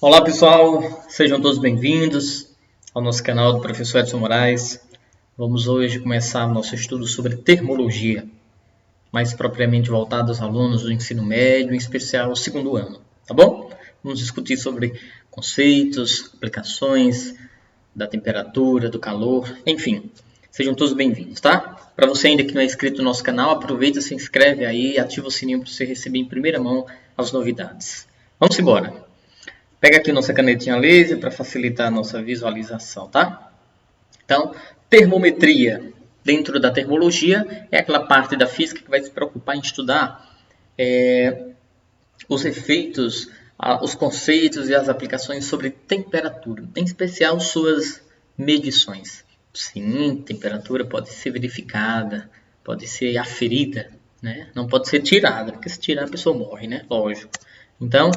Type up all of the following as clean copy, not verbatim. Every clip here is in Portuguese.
Olá pessoal, sejam todos bem-vindos ao nosso canal do Professor Edson Moraes. Vamos hoje começar nosso estudo sobre termologia, mais propriamente voltado aos alunos do ensino médio, em especial o segundo ano, tá bom? Vamos discutir sobre conceitos, aplicações da temperatura, do calor, enfim. Sejam todos bem-vindos, tá? Para você ainda que não é inscrito no nosso canal, aproveita, se inscreve aí e ativa o sininho para você receber em primeira mão as novidades. Vamos embora! Pega aqui nossa canetinha laser para facilitar a nossa visualização, tá? Então, termometria. Dentro da termologia, é aquela parte da física que vai se preocupar em estudar os efeitos, os conceitos e as aplicações sobre temperatura, em especial suas medições. Sim, temperatura pode ser verificada, pode ser aferida, né? Não pode ser tirada, porque se tirar a pessoa morre, né? Lógico. Então,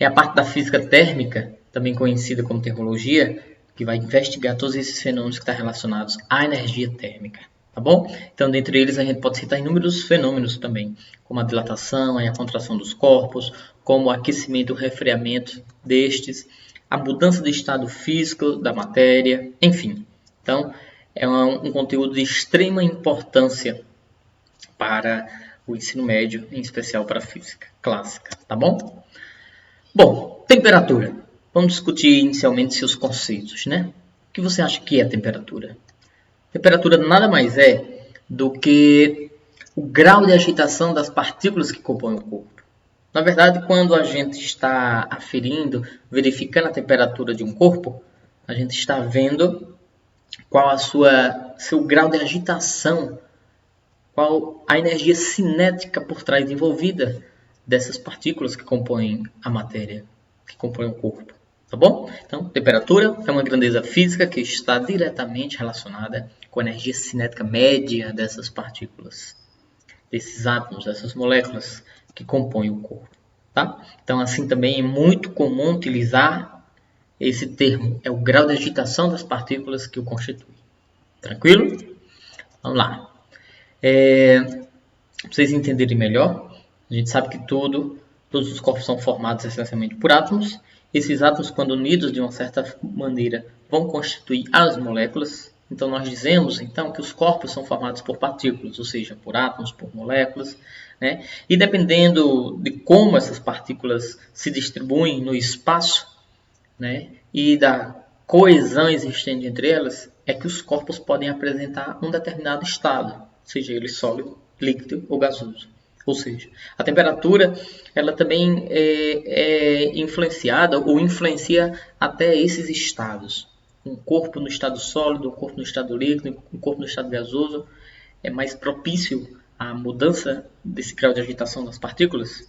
é a parte da física térmica, também conhecida como termologia, que vai investigar todos esses fenômenos que estão relacionados à energia térmica, tá bom? Então, dentre eles, a gente pode citar inúmeros fenômenos também, como a dilatação e a contração dos corpos, como o aquecimento e o resfriamento destes, a mudança de estado físico da matéria, enfim. Então, é um conteúdo de extrema importância para o ensino médio, em especial para a física clássica, tá bom? Bom, temperatura. Vamos discutir inicialmente seus conceitos, né? O que você acha que é temperatura? Temperatura nada mais é do que o grau de agitação das partículas que compõem o corpo. Na verdade, quando a gente está aferindo, verificando a temperatura de um corpo, a gente está vendo qual seu grau de agitação, qual a energia cinética por trás envolvida dessas partículas que compõem a matéria, que compõem o corpo, tá bom? Então, temperatura é uma grandeza física que está diretamente relacionada com a energia cinética média dessas partículas, desses átomos, dessas moléculas que compõem o corpo, tá? Então, assim também é muito comum utilizar esse termo, é o grau de agitação das partículas que o constitui. Tranquilo? Vamos lá. Para vocês entenderem melhor, a gente sabe que todos os corpos são formados essencialmente por átomos. Esses átomos, quando unidos de uma certa maneira, vão constituir as moléculas. Então, nós dizemos então que os corpos são formados por partículas, ou seja, por átomos, por moléculas, né? E dependendo de como essas partículas se distribuem no espaço, né, e da coesão existente entre elas, é que os corpos podem apresentar um determinado estado, seja ele sólido, líquido ou gasoso. Ou seja, a temperatura ela também é influenciada ou influencia até esses estados. Um corpo no estado sólido, um corpo no estado líquido, um corpo no estado gasoso é mais propício à mudança desse grau de agitação das partículas?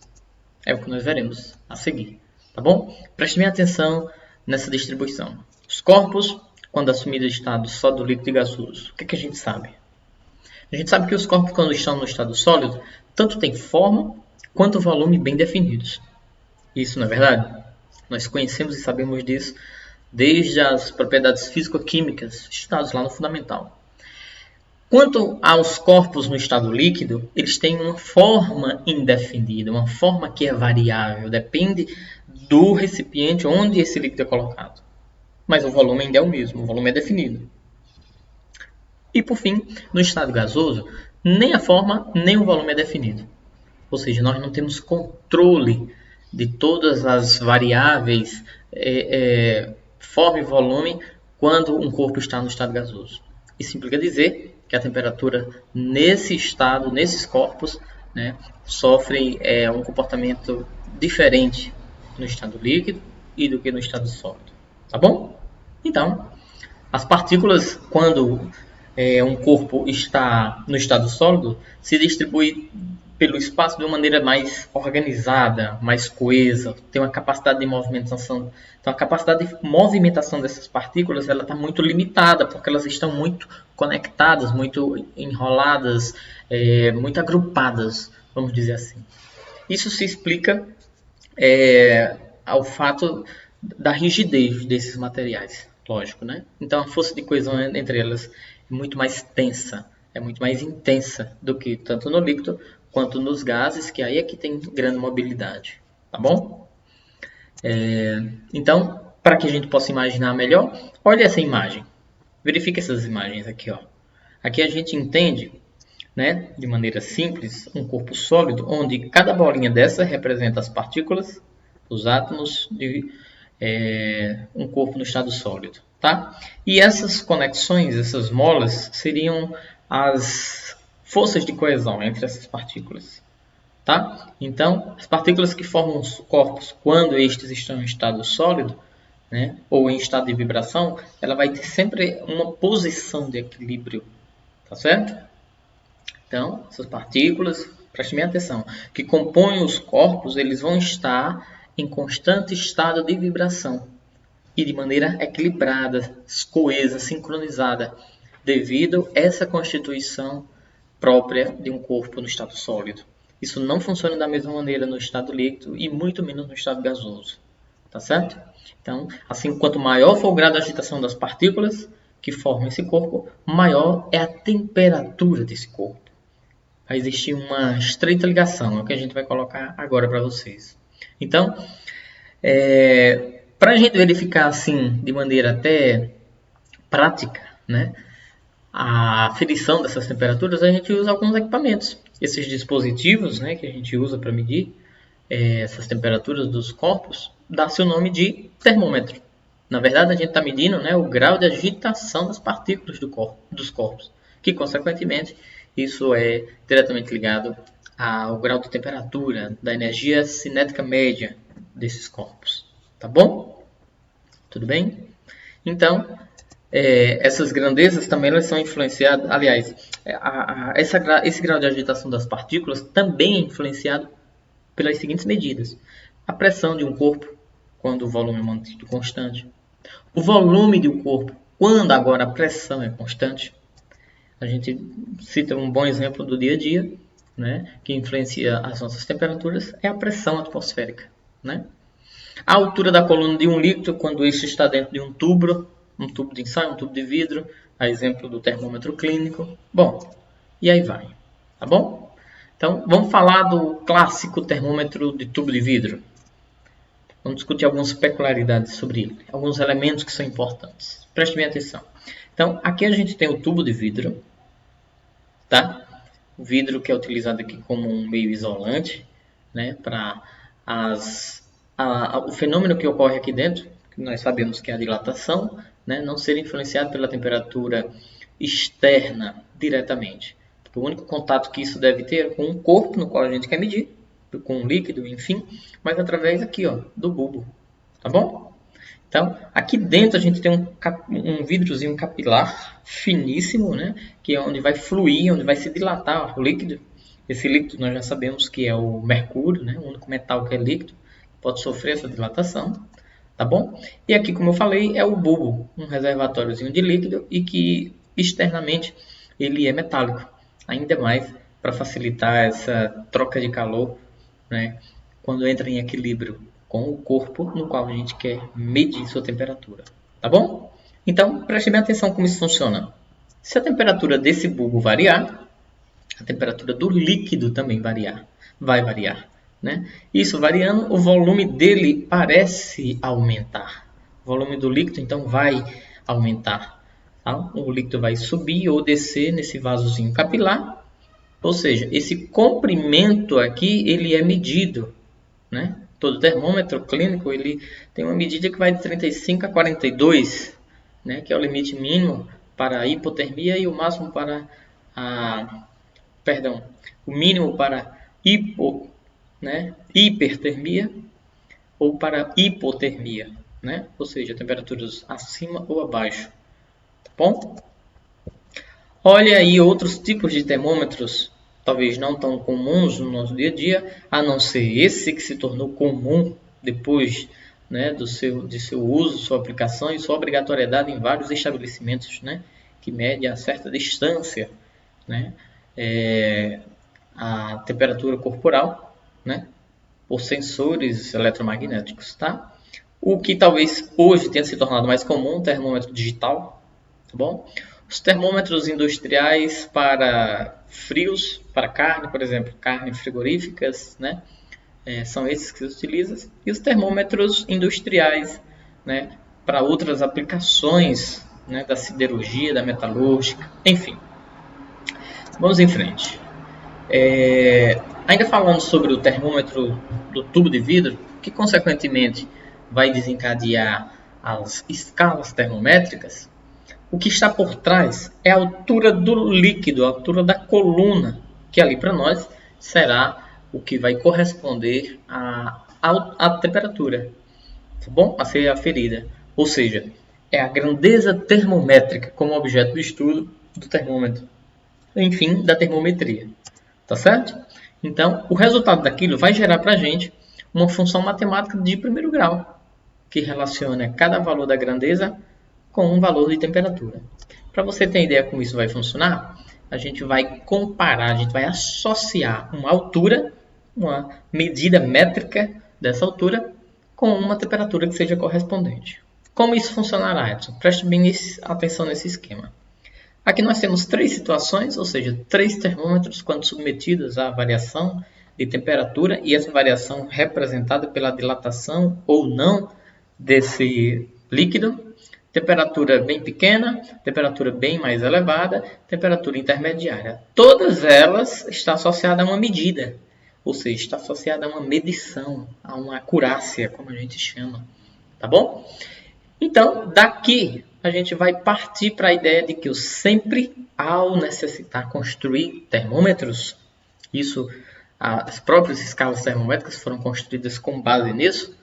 É o que nós veremos a seguir, tá bom? Preste bem atenção nessa distribuição. Os corpos, quando assumidos estado sólido, líquido e gasoso, o que a gente sabe? A gente sabe que os corpos, quando estão no estado sólido, tanto têm forma quanto volume bem definidos. Isso não é verdade? Nós conhecemos e sabemos disso desde as propriedades físico-químicas estudadas lá no fundamental. Quanto aos corpos no estado líquido, eles têm uma forma indefinida, uma forma que é variável, depende do recipiente onde esse líquido é colocado. Mas o volume ainda é o mesmo, o volume é definido. E por fim, no estado gasoso, nem a forma nem o volume é definido. Ou seja, nós não temos controle de todas as variáveis, forma e volume, quando um corpo está no estado gasoso. Isso implica dizer que a temperatura nesse estado, nesses corpos, né, sofre um comportamento diferente no estado líquido e do que no estado sólido. Tá bom? Então, as partículas, quando um corpo está no estado sólido, se distribui pelo espaço de uma maneira mais organizada, mais coesa, tem uma capacidade de movimentação. Então, a capacidade de movimentação dessas partículas ela está muito limitada, porque elas estão muito conectadas, muito enroladas, muito agrupadas, vamos dizer assim. Isso se explica ao fato da rigidez desses materiais, lógico, né? Então, a força de coesão entre elas é muito mais tensa, é muito mais intensa do que tanto no líquido quanto nos gases, que aí é que tem grande mobilidade, tá bom? Então, para que a gente possa imaginar melhor, olha essa imagem. Verifique essas imagens aqui, ó. Aqui a gente entende, né, de maneira simples, um corpo sólido, onde cada bolinha dessa representa as partículas, os átomos de um corpo no estado sólido, tá? E essas conexões, essas molas, seriam as forças de coesão entre essas partículas, tá? Então, as partículas que formam os corpos quando estes estão em estado sólido, né, ou em estado de vibração, ela vai ter sempre uma posição de equilíbrio, tá certo? Então, essas partículas, preste bem atenção, que compõem os corpos, eles vão estar em constante estado de vibração e de maneira equilibrada, coesa, sincronizada, devido a essa constituição própria de um corpo no estado sólido. Isso não funciona da mesma maneira no estado líquido e muito menos no estado gasoso, tá certo? Então, assim, quanto maior for o grau de agitação das partículas que formam esse corpo, maior é a temperatura desse corpo. Vai existir uma estreita ligação, é o que a gente vai colocar agora para vocês. Então, para a gente verificar assim, de maneira até prática, né, a aferição dessas temperaturas, a gente usa alguns equipamentos. Esses dispositivos, né, que a gente usa para medir essas temperaturas dos corpos, dá-se o nome de termômetro. Na verdade, a gente está medindo, né, o grau de agitação das partículas dos corpos, que, consequentemente, isso é diretamente ligado ao grau de temperatura, da energia cinética média desses corpos. Tá bom? Tudo bem? Então, essas grandezas também elas são influenciadas, aliás, esse grau de agitação das partículas também é influenciado pelas seguintes medidas: a pressão de um corpo, quando o volume é mantido constante, o volume de um corpo, quando agora a pressão é constante. A gente cita um bom exemplo do dia a dia, né, que influencia as nossas temperaturas, é a pressão atmosférica, né? A altura da coluna de um líquido, quando este está dentro de um tubo de ensaio, um tubo de vidro, a exemplo do termômetro clínico. Bom, e aí vai, tá bom? Então, vamos falar do clássico termômetro de tubo de vidro. Vamos discutir algumas peculiaridades sobre ele, alguns elementos que são importantes. Preste bem atenção. Então, aqui a gente tem o tubo de vidro, tá? O vidro que é utilizado aqui como um meio isolante, né, para o fenômeno que ocorre aqui dentro, que nós sabemos que é a dilatação, né, não ser influenciado pela temperatura externa diretamente. Porque o único contato que isso deve ter é com o corpo no qual a gente quer medir, com um líquido, enfim, mas através aqui, ó, do bulbo, tá bom? Então, aqui dentro a gente tem um vidrozinho capilar finíssimo, né, que é onde vai fluir, onde vai se dilatar o líquido. Esse líquido nós já sabemos que é o mercúrio, né, o único metal que é líquido, pode sofrer essa dilatação, tá bom? E aqui, como eu falei, é o bulbo, um reservatóriozinho de líquido e que externamente ele é metálico, ainda mais para facilitar essa troca de calor, né, quando entra em equilíbrio com o corpo no qual a gente quer medir sua temperatura, tá bom? Então, preste bem atenção como isso funciona. Se a temperatura desse bulbo variar, a temperatura do líquido também vai variar, né? Isso variando, o volume dele parece aumentar. O volume do líquido, então, vai aumentar. Tá? O líquido vai subir ou descer nesse vasozinho capilar. Ou seja, esse comprimento aqui, ele é medido, né? Todo termômetro clínico ele tem uma medida que vai de 35 a 42, né? Que é o limite mínimo para a hipotermia e o máximo para o mínimo para hipertermia ou para hipotermia, né? Ou seja, temperaturas acima ou abaixo, tá bom? Olha aí outros tipos de termômetros, talvez não tão comuns no nosso dia a dia, a não ser esse que se tornou comum depois, né, de seu uso, sua aplicação e sua obrigatoriedade em vários estabelecimentos, né, que mede a certa distância, né, a temperatura corporal, né, por sensores eletromagnéticos, tá? O que talvez hoje tenha se tornado mais comum, o termômetro digital, tá bom? Os termômetros industriais para frios, para carne, por exemplo, carne frigoríficas, né? são esses que se utilizam, e os termômetros industriais, né, para outras aplicações, né, da siderurgia, da metalúrgica, enfim. Vamos em frente. Ainda falando sobre o termômetro do tubo de vidro, que consequentemente vai desencadear as escalas termométricas, o que está por trás é a altura do líquido, a altura da coluna, que ali para nós será o que vai corresponder à temperatura, tá bom? A ser aferida. Ou seja, é a grandeza termométrica como objeto de estudo do termômetro, enfim, da termometria. Tá certo? Então, o resultado daquilo vai gerar para a gente uma função matemática de primeiro grau, que relaciona cada valor da grandeza com um valor de temperatura. Para você ter ideia como isso vai funcionar, a gente vai comparar, a gente vai associar uma altura, uma medida métrica dessa altura, com uma temperatura que seja correspondente. Como isso funcionará, Edson? Preste bem atenção nesse esquema. Aqui nós temos três situações, ou seja, três termômetros quando submetidos à variação de temperatura, e essa variação representada pela dilatação ou não desse líquido. Temperatura bem pequena, temperatura bem mais elevada, temperatura intermediária. Todas elas estão associadas a uma medida, ou seja, está associada a uma medição, a uma acurácia, como a gente chama, tá bom? Então, daqui a gente vai partir para a ideia de que eu sempre, ao necessitar construir termômetros, isso, as próprias escalas termométricas foram construídas com base nisso,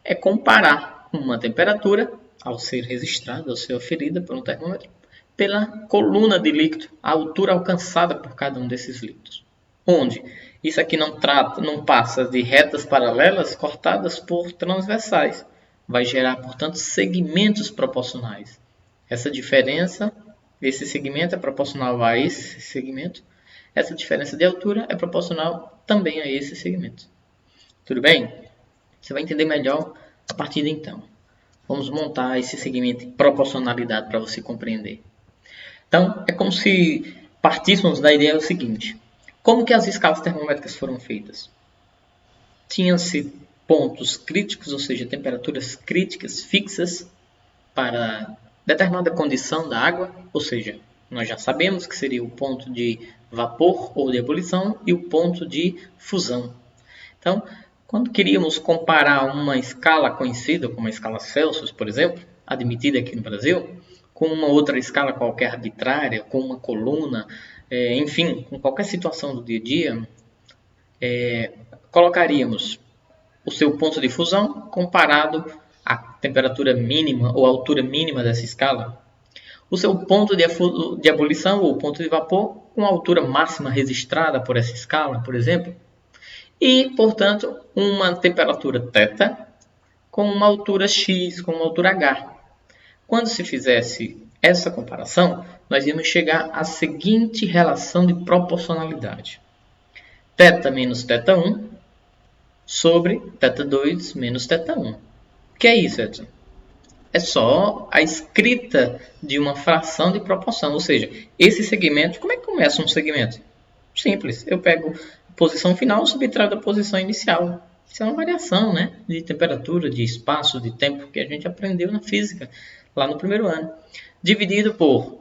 é comparar uma temperatura, ao ser registrada, ao ser oferida por um termômetro, pela coluna de líquido, a altura alcançada por cada um desses líquidos. Onde isso aqui não passa de retas paralelas cortadas por transversais. Vai gerar, portanto, segmentos proporcionais. Essa diferença, esse segmento é proporcional a esse segmento. Essa diferença de altura é proporcional também a esse segmento. Tudo bem? Você vai entender melhor a partir de então. Vamos montar esse segmento de proporcionalidade para você compreender. Então, é como se partíssemos da ideia seguinte. Como que as escalas termométricas foram feitas? Tinham-se pontos críticos, ou seja, temperaturas críticas fixas para determinada condição da água, ou seja, nós já sabemos que seria o ponto de vapor ou de ebulição e o ponto de fusão. Então, quando queríamos comparar uma escala conhecida, como a escala Celsius, por exemplo, admitida aqui no Brasil, com uma outra escala qualquer arbitrária, com uma coluna, enfim, com qualquer situação do dia a dia, colocaríamos o seu ponto de fusão comparado à temperatura mínima ou altura mínima dessa escala, o seu ponto de ebulição ou ponto de vapor com a altura máxima registrada por essa escala, por exemplo, e, portanto, uma temperatura θ com uma altura x, com uma altura h. Quando se fizesse essa comparação, nós íamos chegar à seguinte relação de proporcionalidade. θ menos θ1 sobre θ2 menos θ1. O que é isso, Edson? É só a escrita de uma fração de proporção. Ou seja, esse segmento, como é que começa um segmento? Simples, eu pego a posição final e subtraio da posição inicial. Isso é uma variação, né, de temperatura, de espaço, de tempo que a gente aprendeu na física, lá no primeiro ano. Dividido por,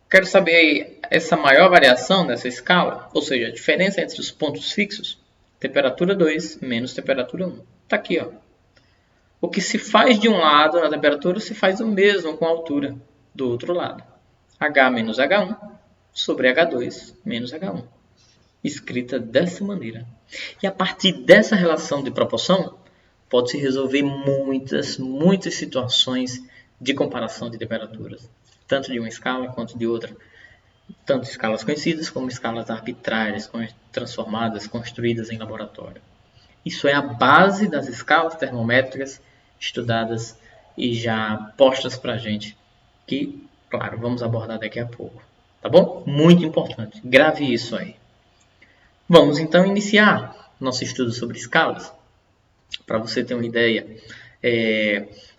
quero saber essa maior variação dessa escala, ou seja, a diferença entre os pontos fixos, temperatura 2 menos temperatura 1. Está aqui, ó. O que se faz de um lado na temperatura se faz o mesmo com a altura do outro lado. H menos H1 sobre H2 menos H1. Escrita dessa maneira. E a partir dessa relação de proporção, pode-se resolver muitas situações de comparação de temperaturas. Tanto de uma escala quanto de outra. Tanto escalas conhecidas como escalas arbitrárias, transformadas, construídas em laboratório. Isso é a base das escalas termométricas estudadas e já postas para a gente, que, claro, vamos abordar daqui a pouco. Tá bom? Muito importante. Grave isso aí. Vamos então iniciar nosso estudo sobre escalas. Para você ter uma ideia,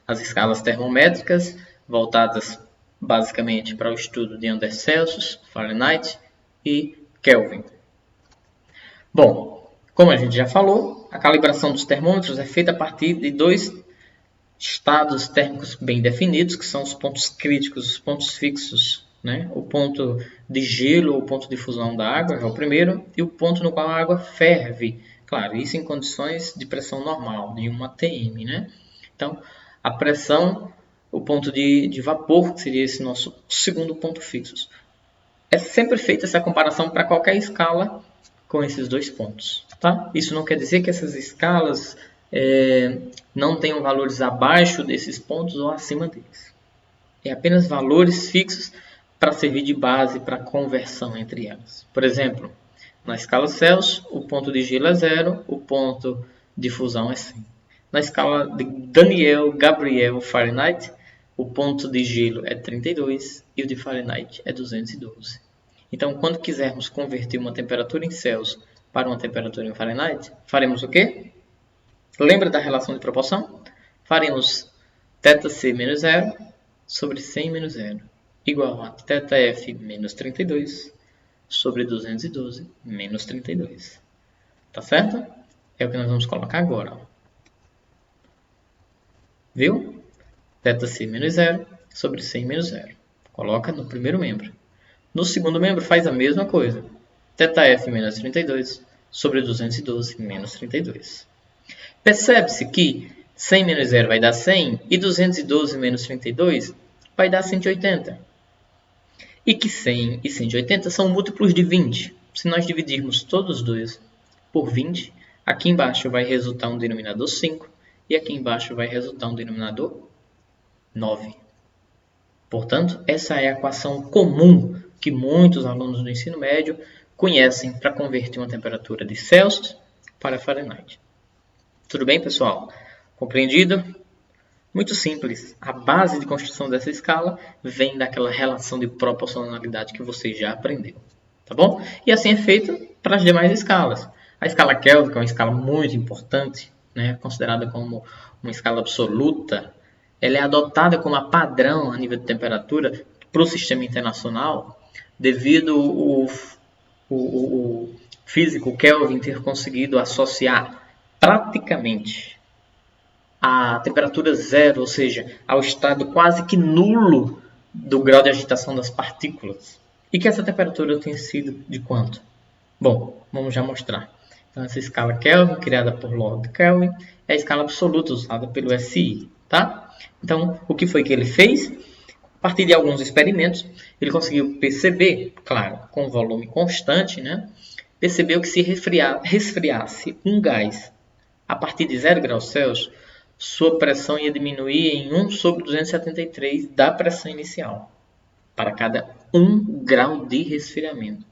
as escalas termométricas voltadas basicamente para o estudo de Celsius, Fahrenheit e Kelvin. Bom, Como a gente já falou, a calibração dos termômetros é feita a partir de dois estados térmicos bem definidos, que são os pontos críticos, os pontos fixos, né? O ponto de gelo ou ponto de fusão da água é o primeiro, e o ponto no qual a água ferve. Claro, isso em condições de pressão normal, de 1 atm, né? Então, a pressão, o ponto de vapor, que seria esse nosso segundo ponto fixo. É sempre feita essa comparação para qualquer escala com esses dois pontos. Tá? Isso não quer dizer que essas escalas não tenham valores abaixo desses pontos ou acima deles. É apenas valores fixos para servir de base para a conversão entre elas. Por exemplo, na escala Celsius, o ponto de gelo é 0, o ponto de fusão é 100. Na escala de Daniel, Gabriel, Fahrenheit, o ponto de gelo é 32 e o de Fahrenheit é 212. Então, quando quisermos converter uma temperatura em Celsius para uma temperatura em Fahrenheit, faremos o quê? Lembra da relação de proporção? Faremos θc menos 0 sobre 100 menos 0, igual a θf menos 32 sobre 212 menos 32. Tá certo? É o que nós vamos colocar agora. Viu? θc menos 0 sobre 100 menos 0. Coloca no primeiro membro. No segundo membro faz a mesma coisa. θf menos 32 sobre 212 menos 32. Percebe-se que 100 menos 0 vai dar 100 e 212 menos 32 vai dar 180. E que 100 e 180 são múltiplos de 20. Se nós dividirmos todos os dois por 20, aqui embaixo vai resultar um denominador 5 e aqui embaixo vai resultar um denominador 9. Portanto, essa é a equação comum que muitos alunos do ensino médio conhecem para converter uma temperatura de Celsius para Fahrenheit. Tudo bem, pessoal? Compreendido? Muito simples. A base de construção dessa escala vem daquela relação de proporcionalidade que você já aprendeu. Tá bom? E assim é feito para as demais escalas. A escala Kelvin, que é uma escala muito importante, né, considerada como uma escala absoluta, ela é adotada como a padrão a nível de temperatura para o sistema internacional, devido o físico Kelvin ter conseguido associar praticamente a temperatura zero, ou seja, ao estado quase que nulo do grau de agitação das partículas. E que essa temperatura tem sido de quanto? Bom, vamos já mostrar. Então, essa escala Kelvin, criada por Lord Kelvin, é a escala absoluta usada pelo SI. Tá? Então, o que foi que ele fez? A partir de alguns experimentos, ele conseguiu perceber, claro, com volume constante, né? Percebeu que se resfriasse um gás a partir de 0 graus Celsius, sua pressão ia diminuir em 1 sobre 273 da pressão inicial, para cada 1 grau de resfriamento.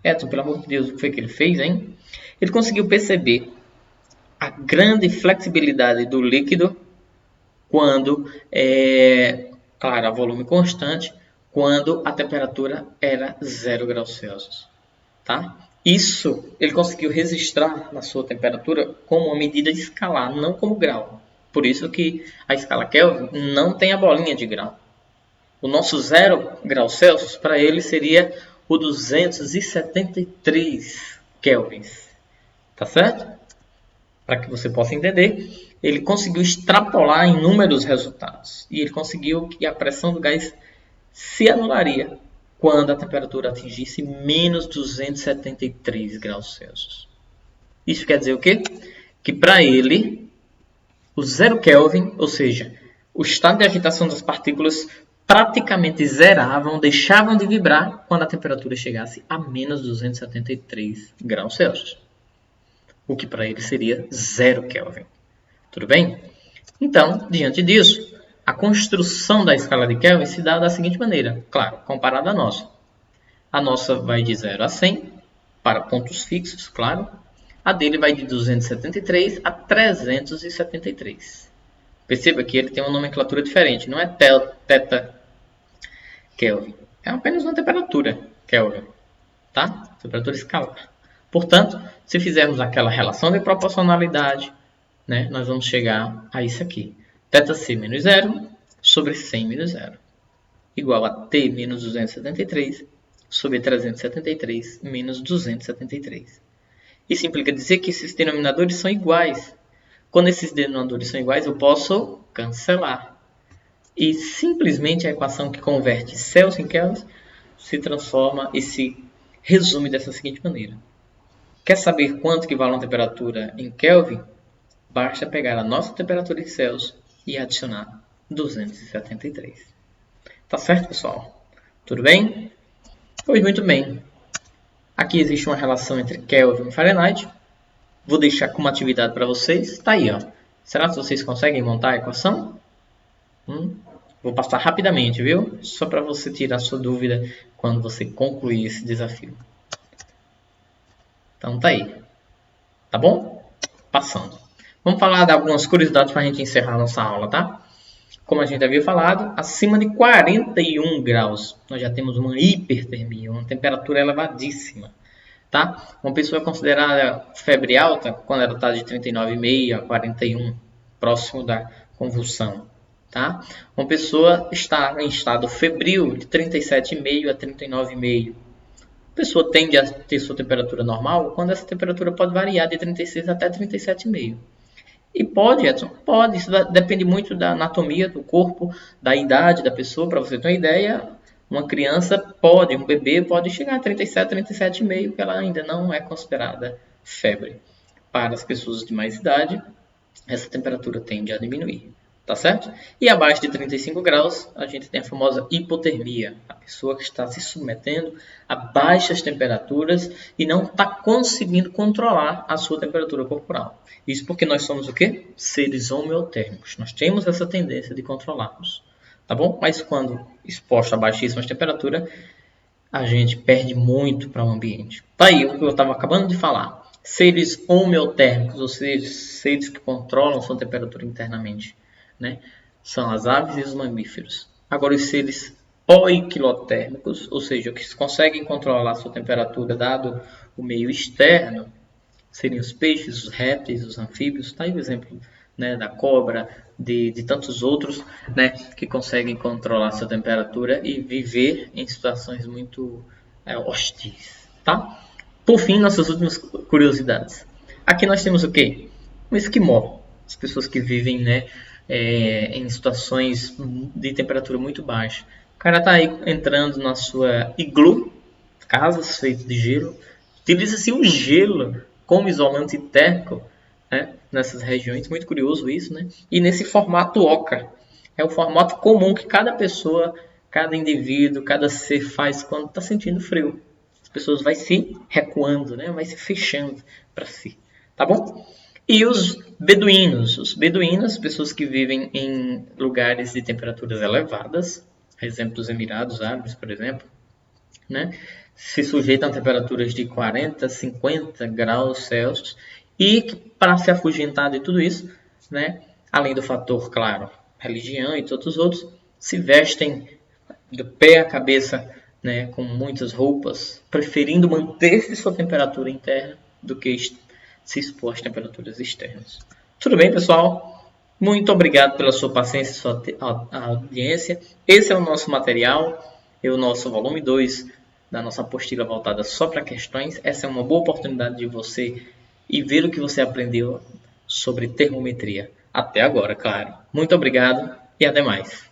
Edson, pelo amor de Deus, o que foi que ele fez, hein? Ele conseguiu perceber a grande flexibilidade do líquido quando, claro, a volume constante, quando a temperatura era 0 graus Celsius. Tá? Isso ele conseguiu registrar na sua temperatura como uma medida escalar, não como grau. Por isso que a escala Kelvin não tem a bolinha de grau. O nosso 0 graus Celsius, para ele, seria o 273 kelvins. Tá certo? Para que você possa entender, ele conseguiu extrapolar inúmeros resultados. E ele conseguiu que a pressão do gás se anularia quando a temperatura atingisse menos 273 graus Celsius. Isso quer dizer o quê? Que para ele, o 0 Kelvin, ou seja, o estado de agitação das partículas praticamente zeravam, deixavam de vibrar quando a temperatura chegasse a menos 273 graus Celsius. O que para ele seria 0 Kelvin. Tudo bem? Então, diante disso, a construção da escala de Kelvin se dá da seguinte maneira, claro, comparada à nossa. A nossa vai de 0 a 100, para pontos fixos, claro. A dele vai de 273 a 373. Perceba que ele tem uma nomenclatura diferente, não é θ Kelvin. É apenas uma temperatura Kelvin, tá? Temperatura escalar. Portanto, se fizermos aquela relação de proporcionalidade, né, nós vamos chegar a isso aqui. θc menos 0 sobre 100 menos 0. Igual a T menos 273 sobre 373 menos 273. Isso implica dizer que esses denominadores são iguais. Quando esses denominadores são iguais, eu posso cancelar. E simplesmente a equação que converte Celsius em Kelvin se transforma e se resume dessa seguinte maneira. Quer saber quanto que vale uma temperatura em Kelvin? Basta pegar a nossa temperatura em Celsius e adicionar 273. Tá certo, pessoal? Tudo bem? Pois muito bem. Aqui existe uma relação entre Kelvin e Fahrenheit. Vou deixar como atividade para vocês. Está aí, ó. Será que vocês conseguem montar a equação? Vou passar rapidamente, viu? Só para você tirar sua dúvida quando você concluir esse desafio. Então tá aí. Tá bom? Passando. Vamos falar de algumas curiosidades para a gente encerrar a nossa aula, tá? Como a gente havia falado, acima de 41 graus, nós já temos uma hipertermia, uma temperatura elevadíssima. Tá? Uma pessoa é considerada febre alta quando ela está de 39,5 a 41, próximo da convulsão. Tá? Uma pessoa está em estado febril de 37,5 a 39,5. A pessoa tende a ter sua temperatura normal quando essa temperatura pode variar de 36 até 37,5. E pode, Edson? Pode. Isso depende muito da anatomia do corpo, da idade da pessoa. Para você ter uma ideia, uma criança pode, um bebê pode chegar a 37, 37,5, que ela ainda não é considerada febre. Para as pessoas de mais idade, essa temperatura tende a diminuir. Tá certo? E abaixo de 35 graus, a gente tem a famosa hipotermia. A pessoa que está se submetendo a baixas temperaturas e não está conseguindo controlar a sua temperatura corporal. Isso porque nós somos o quê? Seres homeotérmicos. Nós temos essa tendência de controlarmos. Tá bom? Mas quando exposto a baixíssimas temperaturas, a gente perde muito para o ambiente. Tá aí o que eu estava acabando de falar. Seres homeotérmicos, ou seja, seres que controlam sua temperatura internamente. Né? São as aves e os mamíferos. Agora, os seres poiquilotérmicos, ou seja, que conseguem controlar a sua temperatura dado o meio externo, seriam os peixes, os répteis, os anfíbios. Está aí o exemplo, né, da cobra, de tantos outros, né, que conseguem controlar a sua temperatura e viver em situações muito hostis. Tá? Por fim, nossas últimas curiosidades. Aqui nós temos o quê? Um esquimó. As pessoas que vivem, né, em situações de temperatura muito baixa. O cara está aí entrando na sua iglu, casas feitas de gelo, utiliza-se o gelo como isolante térmico, né, nessas regiões, muito curioso isso, né? E nesse formato oca, é o formato comum que cada pessoa, cada indivíduo, cada ser faz quando está sentindo frio. As pessoas vai se recuando, né? Vai se fechando para si, tá bom? E os beduínos, pessoas que vivem em lugares de temperaturas elevadas, exemplo dos Emirados Árabes, por exemplo, né? Se sujeitam a temperaturas de 40, 50 graus Celsius e para se afugentar de tudo isso, né? Além do fator, claro, religião e todos os outros, se vestem do pé à cabeça, né, com muitas roupas, preferindo manter sua temperatura interna do que se expor às temperaturas externas. Tudo bem, pessoal? Muito obrigado pela sua paciência e sua audiência. Esse é o nosso material, o nosso volume 2 da nossa apostila voltada só para questões. Essa é uma boa oportunidade de você ir ver o que você aprendeu sobre termometria. Até agora, claro. Muito obrigado e até mais.